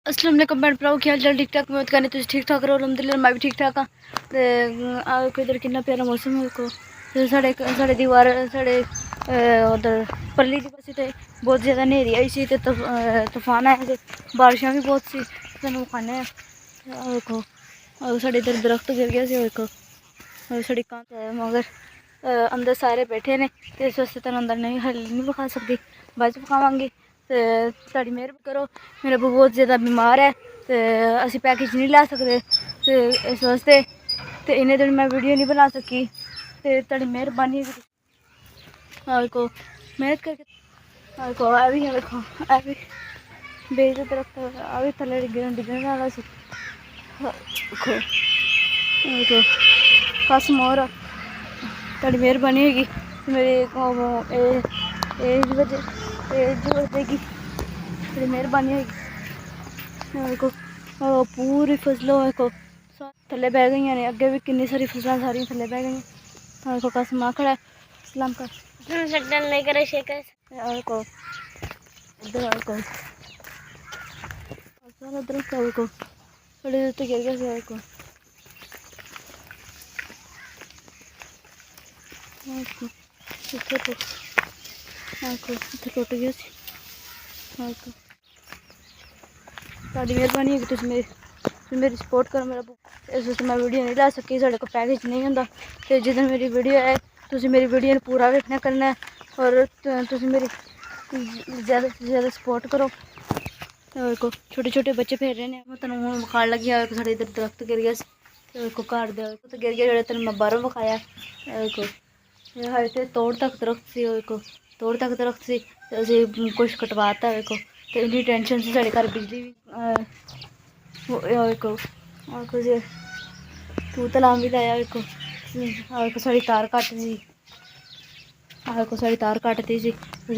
अस्सलाम वालेकुम भैन भराओ, क्या हाल चाल? ठीक ठाक उम्मीद करनी तुम ठीक ठाक रहो। अलहमदुलिल्लाह मैं भी ठीक ठाक हाँ। तो इधर कितना प्यारा मौसम है को साढ़े दीवार साढ़े उधर परली जगह से बहुत ज़्यादा न्हेरी आई सी तूफान आया थे, बारिशां भी बहुत सी। तुहानू विखाने देखो साढ़े इधर दरख्त गिर गया देखो साड़ी कांत है, मगर अंदर सारे बैठे ने तो इस वास्ते तुहानू अंदर नहीं विखा सकती, बाद च विखावांगी। तो साड़ी मेहर करो, मेरा अब्बू बहुत ज़्यादा बीमार है तो असी पैकेज नहीं ला सकते तो इस वास्ते तो इन्ने दिन मैं वीडियो नहीं बना सकी। तो तुहाडी मेहरबानी को मेहनत करके को आ भी है देखो आ भी बेज दरख्त आ भी थले डिगने वाला सी देखो कसम और तुहाडी मेहरबानी होगी मेरी वजह की थोड़ी मेहरबानी होगी। देखो पूरी फसलों को थले बह गई ने, अगे भी कितनी सारी फसलें सारी थले बह गई। देखो कसम आखड़ा सलाम कर नहीं करे शेकर को इधर को सारा दरख्त को थोड़ी देर गिर गया को इतने टुट गया सी। साड़ी मेहरबानी है कि तुम मेरी सपोर्ट करो। मेरा इस वक्त मैं वीडियो नहीं ला सकी, साढ़े को पैकेज नहीं होंगे तो जिस दिन मेरी वीडियो है तुम मेरी वीडियो ने पूरा वेखना करना है और तुम मेरी ज़्यादा से ज़्यादा सपोर्ट करो। को छोटे छोटे बच्चे फिर रहे हैं, मैं तुम हूँ विखाण लगी साढ़े इधर दरख्त गिर गया को घर दे तो गिर गया जो तेन मैं बाहरों विखाया को हरे तो तोड़ तक दरख्त से को तोड़ तक दरख्त से अभी कुछ कटवाता है को तो इन्नी टेंशन से साढ़े घर बिजली भी को कुछ तू तलाम भी लाया को साड़ी तार कट सी को साड़ी तार कट दी सी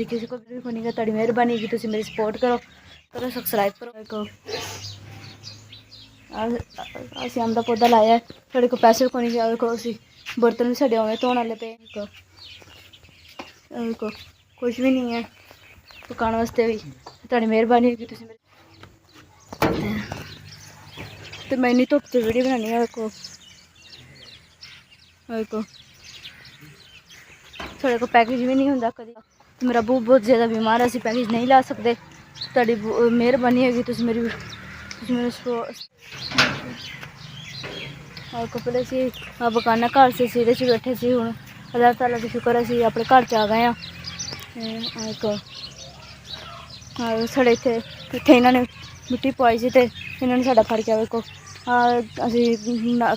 किसी को भी नहीं गा। तुहाडी मेहरबानी कि तुम मेरी सपोर्ट करो सबसक्राइब करो को असी आम का पौधा लाया साढ़े को पैसे भी नहीं गया को असी बर्तन भी साढ़े उवें धोने वाले पे को कुछ भी नहीं है पकाने वास्ते भी। तुहाडी मेहरबानी होगी तुम मेरे तो मैं इन्नी धुप्प च वीडियो बनानी है को साढ़े को पैकेज भी नहीं होंगे कभी। मेरा अब्बू बहुत ज़्यादा बीमार है, असी पैकेज नहीं ला सकते। तुहाडी मेहरबानी होगी तुम मेरी पहले से बकाना घर से सिरे च बैठे से हूँ अल्लाह ताला का शुक्र है असी अपने घर च आ गए हैं। साढ़े इतने इन्होंने मिट्टी पवाई सी तो इन्होंने साढ़ा फड़ के को असी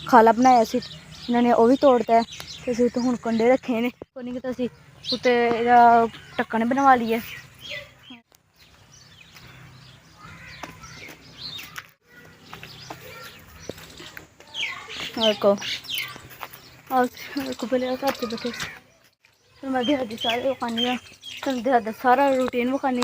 खाला बनाया सी इन्होंने वो भी तोड़ता है तो असी तो हूँ कंडे रखे ने को नहीं तो असी उत्ते ढक्कन बनवा लिए। को पहले घर से बैठे फिर मैं दिहाड़ी सारे विखानी तुम दिहाड़ी सारा रूटीन विखानी